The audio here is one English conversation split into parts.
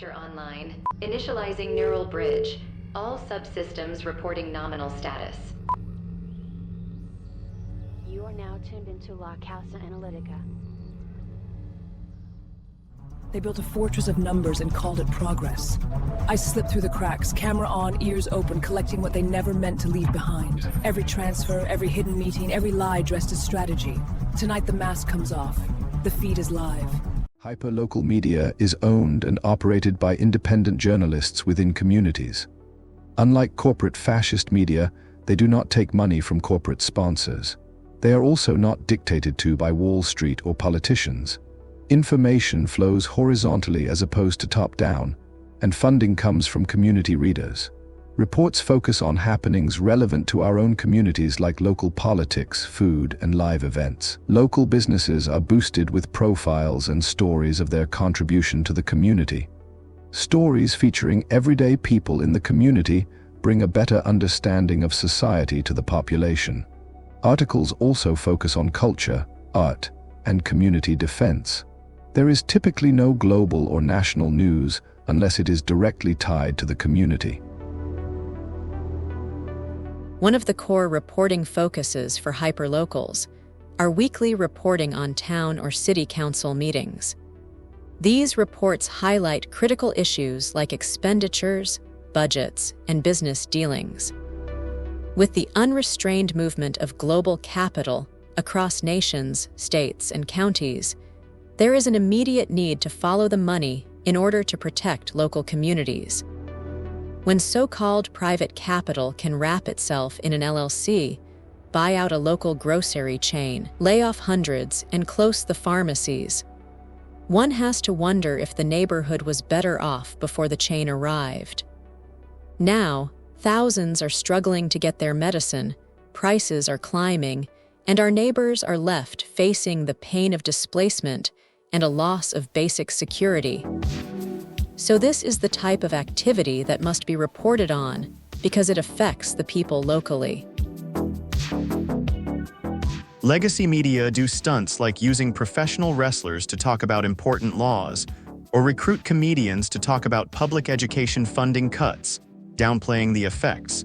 Online. Initializing neural bridge. All subsystems reporting nominal status. You are now tuned into La Casa Analytica. They built a fortress of numbers and called it progress. I slipped through the cracks, camera on, ears open, collecting what they never meant to leave behind. Every transfer, every hidden meeting, every lie dressed as strategy. Tonight the mask comes off. The feed is live. Hyperlocal media is owned and operated by independent journalists within communities. Unlike corporate fascist media, they do not take money from corporate sponsors. They are also not dictated to by Wall Street or politicians. Information flows horizontally as opposed to top-down, and funding comes from community readers. Reports focus on happenings relevant to our own communities like local politics, food, and live events. Local businesses are boosted with profiles and stories of their contribution to the community. Stories featuring everyday people in the community bring a better understanding of society to the population. Articles also focus on culture, art, and community defense. There is typically no global or national news unless it is directly tied to the community. One of the core reporting focuses for hyperlocals are weekly reporting on town or city council meetings. These reports highlight critical issues like expenditures, budgets, and business dealings. With the unrestrained movement of global capital across nations, states, and counties, there is an immediate need to follow the money in order to protect local communities. When so-called private capital can wrap itself in an LLC, buy out a local grocery chain, lay off hundreds, and close the pharmacies, one has to wonder if the neighborhood was better off before the chain arrived. Now, thousands are struggling to get their medicine, prices are climbing, and our neighbors are left facing the pain of displacement and a loss of basic security. So this is the type of activity that must be reported on because it affects the people locally. Legacy media do stunts like using professional wrestlers to talk about important laws, or recruit comedians to talk about public education funding cuts, downplaying the effects,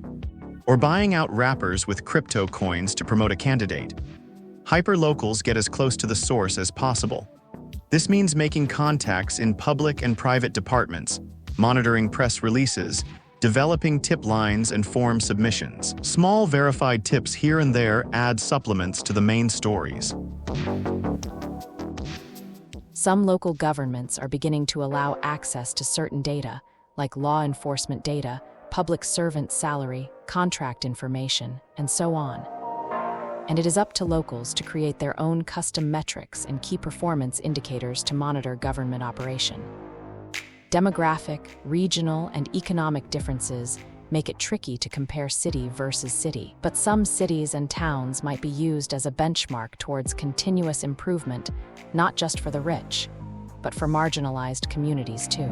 or buying out rappers with crypto coins to promote a candidate. Hyperlocals get as close to the source as possible. This means making contacts in public and private departments, monitoring press releases, developing tip lines and form submissions. Small verified tips here and there add supplements to the main stories. Some local governments are beginning to allow access to certain data, like law enforcement data, public servant salary, contract information, and so on. And it is up to locals to create their own custom metrics and key performance indicators to monitor government operation. Demographic, regional, and economic differences make it tricky to compare city versus city, but some cities and towns might be used as a benchmark towards continuous improvement, not just for the rich, but for marginalized communities too.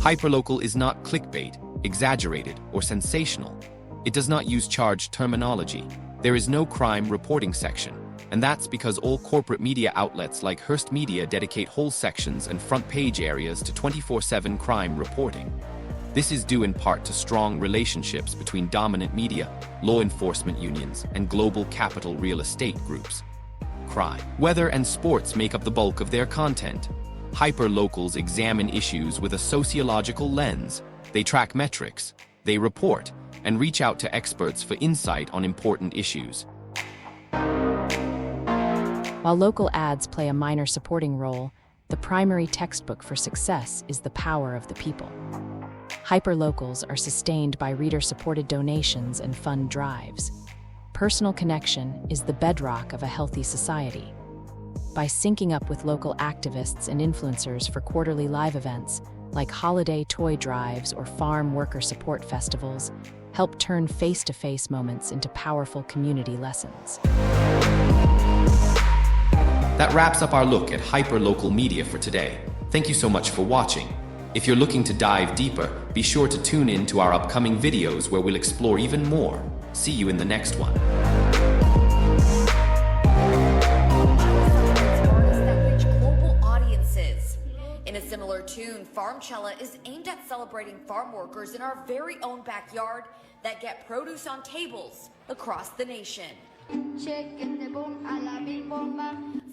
Hyperlocal is not clickbait, exaggerated, or sensational. It does not use charged terminology. There is no crime reporting section, and that's because all corporate media outlets like Hearst Media dedicate whole sections and front page areas to 24/7 crime reporting. This is due in part to strong relationships between dominant media, law enforcement unions, and global capital real estate groups. Crime, weather, and sports make up the bulk of their content. Hyperlocals examine issues with a sociological lens. They track metrics, they report, and reach out to experts for insight on important issues. While local ads play a minor supporting role, the primary textbook for success is the power of the people. Hyperlocals are sustained by reader-supported donations and fund drives. Personal connection is the bedrock of a healthy society. By syncing up with local activists and influencers for quarterly live events, like holiday toy drives or farm worker support festivals, help turn face-to-face moments into powerful community lessons. That wraps up our look at hyperlocal media for today. Thank you so much for watching. If you're looking to dive deeper, be sure to tune in to our upcoming videos where we'll explore even more. See you in the next one. That reach global audiences. In a similar tune, Farmcella is aimed at celebrating farm workers in our very own backyard that get produce on tables across the nation.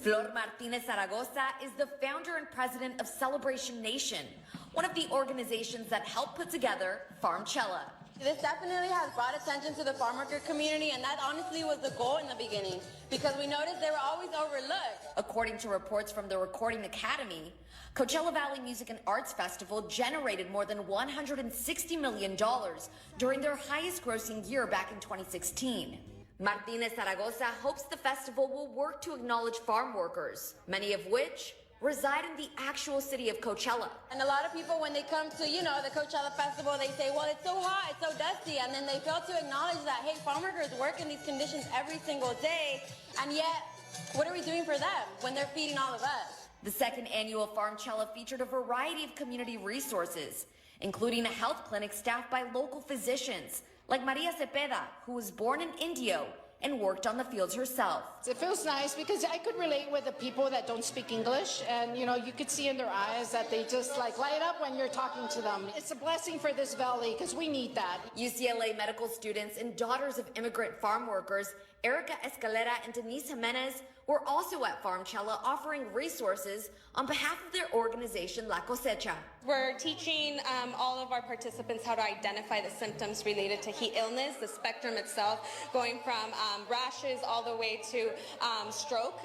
Flor Martinez Zaragoza is the founder and president of Celebration Nation, one of the organizations that helped put together Farmcella. This definitely has brought attention to the farm worker community, and that honestly was the goal in the beginning, because we noticed they were always overlooked. According to reports from the Recording Academy, Coachella Valley Music and Arts Festival generated more than $160 million during their highest grossing year back in 2016. Martinez Zaragoza hopes the festival will work to acknowledge farm workers, many of which reside in the actual city of Coachella. And a lot of people, when they come to, the Coachella Festival, they say, well, it's so hot, it's so dusty. And then they fail to acknowledge that, hey, farm workers work in these conditions every single day. And yet, what are we doing for them when they're feeding all of us? The second annual Farmcella featured a variety of community resources, including a health clinic staffed by local physicians, like Maria Cepeda, who was born in Indio and worked on the fields herself. It feels nice because I could relate with the people that don't speak English, and you could see in their eyes that they just light up when you're talking to them. It's a blessing for this valley because we need that. UCLA medical students and daughters of immigrant farm workers Erica Escalera and Denise Jimenez were also at Farmcella offering resources on behalf of their organization La Cosecha. We're teaching all of our participants how to identify the symptoms related to heat illness, the spectrum itself, going from rashes all the way to stroke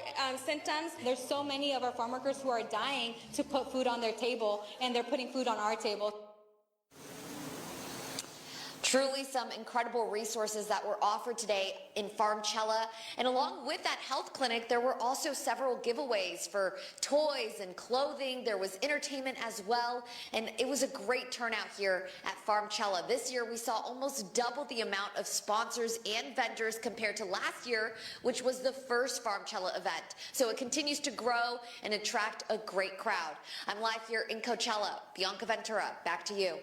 symptoms. There's so many of our farm workers who are dying to put food on their table, and they're putting food on our table. Truly some incredible resources that were offered today in Farmcella. And along with that health clinic, there were also several giveaways for toys and clothing. There was entertainment as well. And it was a great turnout here at Farmcella. This year, we saw almost double the amount of sponsors and vendors compared to last year, which was the first Farmcella event. So it continues to grow and attract a great crowd. I'm live here in Coachella. Bianca Ventura, back to you.